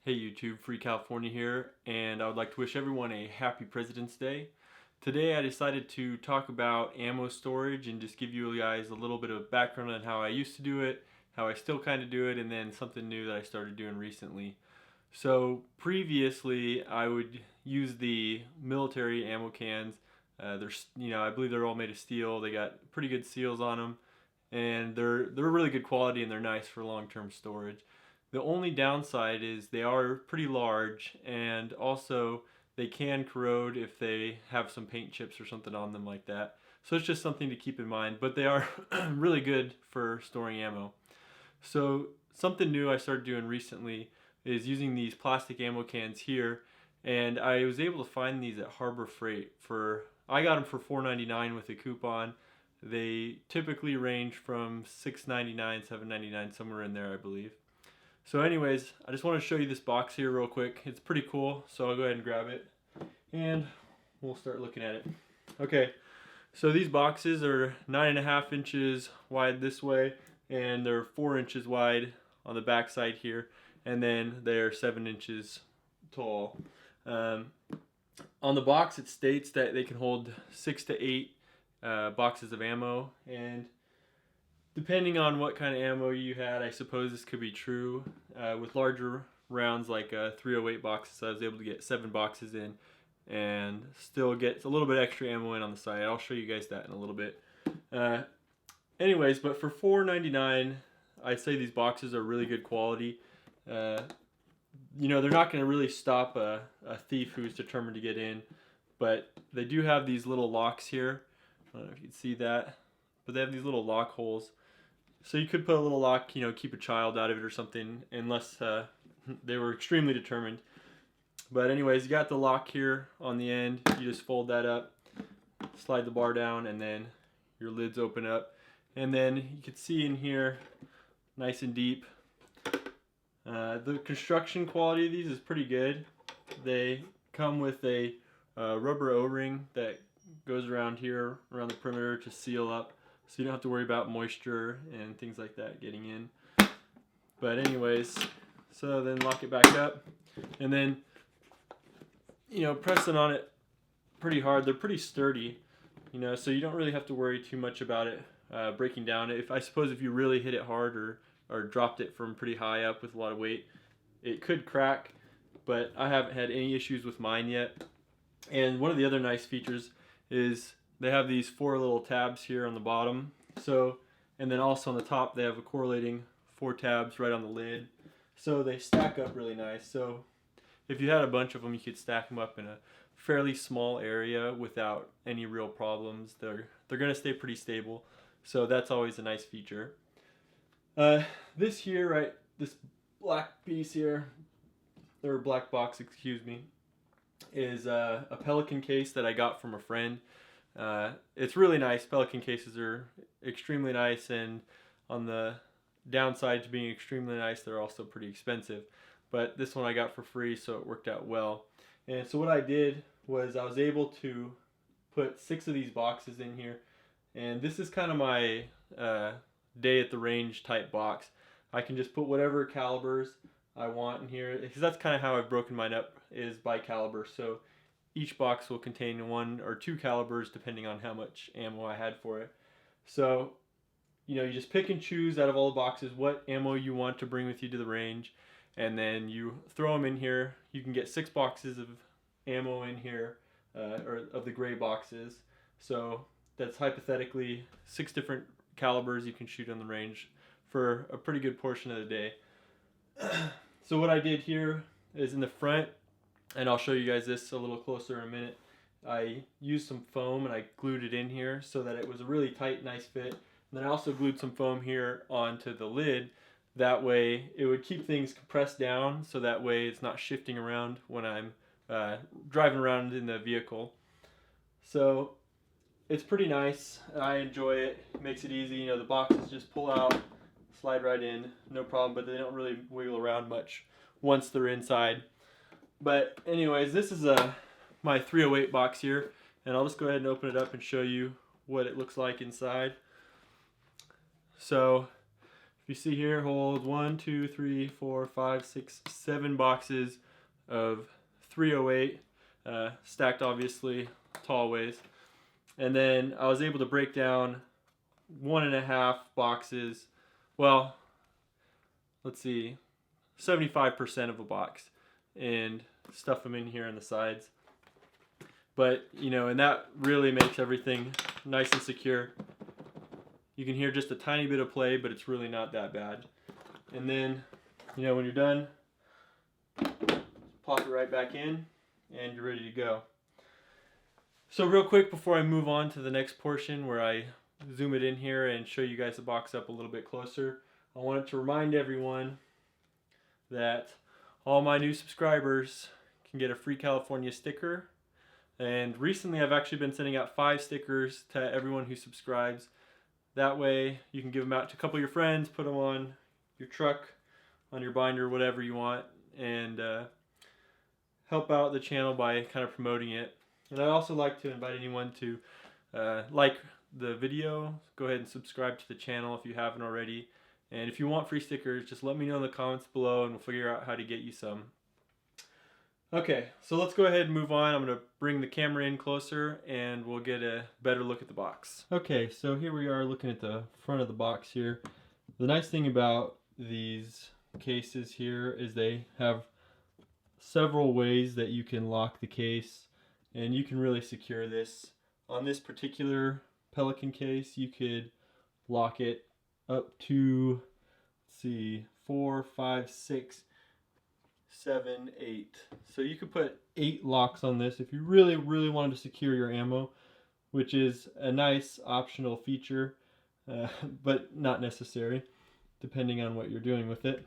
Hey YouTube, Free California here, and I would like to wish everyone a happy President's Day. Today I decided to talk about ammo storage and just give you guys a little bit of background on how I used to do it, how I still kind of do it, and then something new that I started doing recently. So previously I would use the military ammo cans. I believe they're all made of steel. They got pretty good seals on them, and they're really good quality and they're nice for long-term storage. The only downside is they are pretty large, and also they can corrode if they have some paint chips or something on them like that. So it's just something to keep in mind, but they are really good for storing ammo. So something new I started doing recently is using these plastic ammo cans here, and I was able to find these at Harbor Freight I got them for $4.99 with a coupon. They typically range from $6.99, $7.99, somewhere in there I believe. So anyways, I just want to show you this box here real quick. It's pretty cool, so I'll go ahead and grab it and we'll start looking at it. Okay, so these boxes are 9.5 inches wide this way, and they're 4 inches wide on the back side here, and then they're 7 inches tall. On the box it states that they can hold 6 to 8 boxes of ammo, and depending on what kind of ammo you had, I suppose this could be true. With larger rounds like 308 boxes, I was able to get 7 boxes in and still get a little bit extra ammo in on the side. I'll show you guys that in a little bit. Anyways, but for $4.99, I'd say these boxes are really good quality. They're not going to really stop a thief who's determined to get in, but they do have these little locks here. I don't know if you can see that, but they have these little lock holes. So you could put a little lock, keep a child out of it or something, unless they were extremely determined. But anyways, you got the lock here on the end. You just fold that up, slide the bar down, and then your lids open up. And then you can see in here, nice and deep. The construction quality of these is pretty good. They come with a rubber O-ring that goes around here, around the perimeter to seal up, so you don't have to worry about moisture and things like that getting in. But anyways, so then lock it back up, and then pressing on it pretty hard. They're pretty sturdy, so you don't really have to worry too much about it breaking down. I suppose if you really hit it hard or dropped it from pretty high up with a lot of weight, it could crack, but I haven't had any issues with mine yet. And one of the other nice features is they have these 4 little tabs here on the bottom. And then also on the top they have a correlating 4 tabs right on the lid. So they stack up really nice. So if you had a bunch of them, you could stack them up in a fairly small area without any real problems. They're going to stay pretty stable. So that's always a nice feature. This here, this black piece here, or black box, excuse me, is a Pelican case that I got from a friend. It's really nice. Pelican cases are extremely nice, and on the downside to being extremely nice, they're also pretty expensive. But this one I got for free, so it worked out well. And so what I did was I was able to put 6 of these boxes in here, and this is kind of my day at the range type box. I can just put whatever calibers I want in here, because that's kind of how I've broken mine up, is by caliber. So each box will contain 1 or 2 calibers depending on how much ammo I had for it. So you just pick and choose out of all the boxes what ammo you want to bring with you to the range, and then you throw them in here. You can get 6 boxes of ammo in here, or of the gray boxes. So that's hypothetically 6 different calibers you can shoot on the range for a pretty good portion of the day. So what I did here is in the front, and I'll show you guys this a little closer in a minute, I used some foam and I glued it in here so that it was a really tight, nice fit. And then I also glued some foam here onto the lid. That way it would keep things compressed down, so that way it's not shifting around when I'm driving around in the vehicle. So it's pretty nice. I enjoy it. It makes it easy. The boxes just pull out, slide right in, no problem, but they don't really wiggle around much once they're inside. But anyways, this is my 308 box here, and I'll just go ahead and open it up and show you what it looks like inside. So If you see here, holds 1, 2, 3, 4, 5, 6, 7 boxes of 308, stacked obviously tall ways. And then I was able to break down 1.5 boxes, well, let's see, 75% of a box, and stuff them in here on the sides. But, you know, and that really makes everything nice and secure. You can hear just a tiny bit of play, but it's really not that bad. And then, you know, when you're done, plop it right back in, and you're ready to go. So real quick before I move on to the next portion where I zoom it in here and show you guys the box up a little bit closer, I wanted to remind everyone that all my new subscribers can get a free California sticker. And recently I've actually been sending out 5 stickers to everyone who subscribes. That way you can give them out to a couple of your friends, put them on your truck, on your binder, whatever you want, and help out the channel by kind of promoting it. And I'd also like to invite anyone to like the video, go ahead and subscribe to the channel if you haven't already. And if you want free stickers, just let me know in the comments below and we'll figure out how to get you some. Okay, so let's go ahead and move on. I'm going to bring the camera in closer and we'll get a better look at the box. Okay, so here we are looking at the front of the box here. The nice thing about these cases here is they have several ways that you can lock the case, and you can really secure this. On this particular Pelican case, you could lock it up to, let's see, 4, 5, 6, 7, 8. So you could put 8 locks on this if you really wanted to secure your ammo, which is a nice optional feature, but not necessary, depending on what you're doing with it.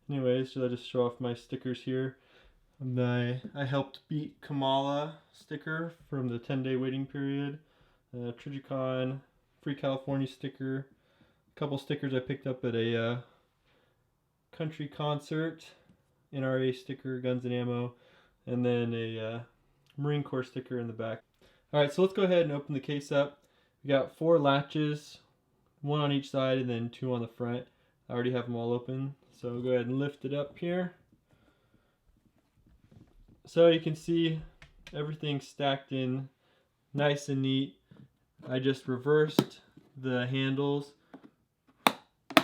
Anyways, should I just show off my stickers here? I helped beat Kamala sticker from the 10-day waiting period. Trigicon, free California sticker. A couple stickers I picked up at a country concert. NRA sticker, guns and ammo. And then a Marine Corps sticker in the back. Alright, so let's go ahead and open the case up. We got 4 latches, 1 on each side and then 2 on the front. I already have them all open. So go ahead and lift it up here. So you can see everything stacked in nice and neat. I just reversed the handles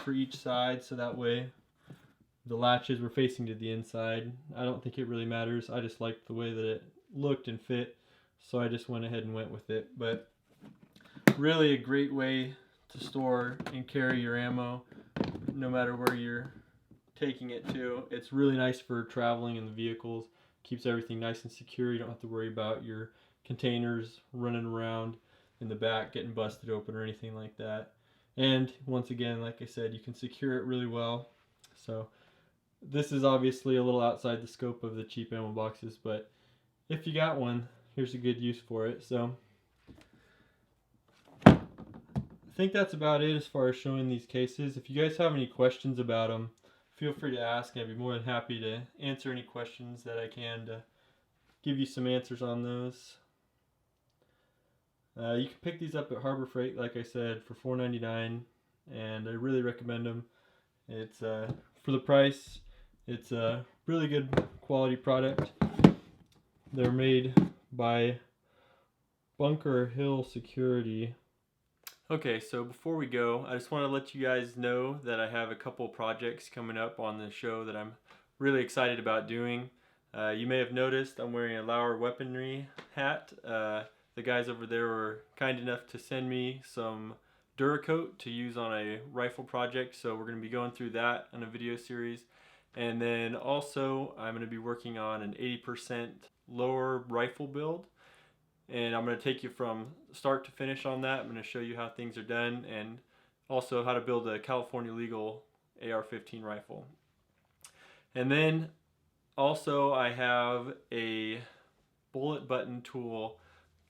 for each side so that way the latches were facing to the inside. I don't think it really matters. I just liked the way that it looked and fit, so I just went ahead and went with it. But really a great way to store and carry your ammo no matter where you're taking it to. It's really nice for traveling in the vehicles. Keeps everything nice and secure. You don't have to worry about your containers running around in the back getting busted open or anything like that. And once again, like I said, you can secure it really well. So this is obviously a little outside the scope of the cheap ammo boxes, but if you got one, here's a good use for it. So I think that's about it as far as showing these cases. If you guys have any questions about them, feel free to ask. I'd be more than happy to answer any questions that I can to give you some answers on those. You can pick these up at Harbor Freight, like I said, for $4.99, and I really recommend them. It's for the price, it's a really good quality product. They're made by Bunker Hill Security. Okay, so before we go, I just want to let you guys know that I have a couple projects coming up on the show that I'm really excited about doing. You may have noticed I'm wearing a Lauer Weaponry hat. The guys over there were kind enough to send me some Duracoat to use on a rifle project, so we're going to be going through that in a video series. And then also I'm going to be working on an 80% lower rifle build. And I'm going to take you from start to finish on that. I'm going to show you how things are done and also how to build a California legal AR-15 rifle. And then also I have a bullet button tool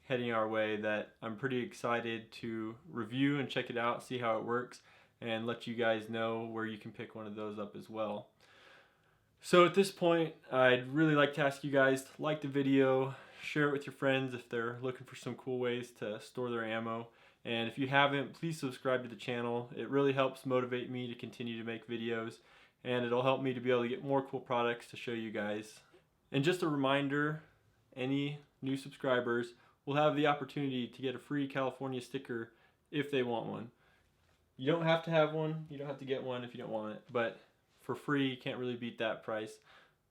heading our way that I'm pretty excited to review and check it out, see how it works, and let you guys know where you can pick one of those up as well. So at this point, I'd really like to ask you guys to like the video, share it with your friends if they're looking for some cool ways to store their ammo, And if you haven't, please subscribe to the channel. It really helps motivate me to continue to make videos, and it'll help me to be able to get more cool products to show you guys. And just a reminder, any new subscribers will have the opportunity to get a free California sticker if they want one. You don't have to have one, you don't have to get one if you don't want it, but for free, you can't really beat that price.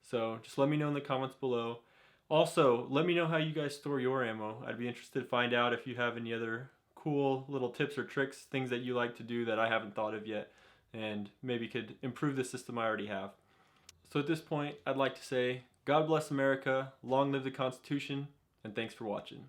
So just let me know in the comments below. Also, let me know how you guys store your ammo. I'd be interested to find out if you have any other cool little tips or tricks, things that you like to do that I haven't thought of yet, and maybe could improve the system I already have. So at this point, I'd like to say, God bless America, long live the Constitution, and thanks for watching.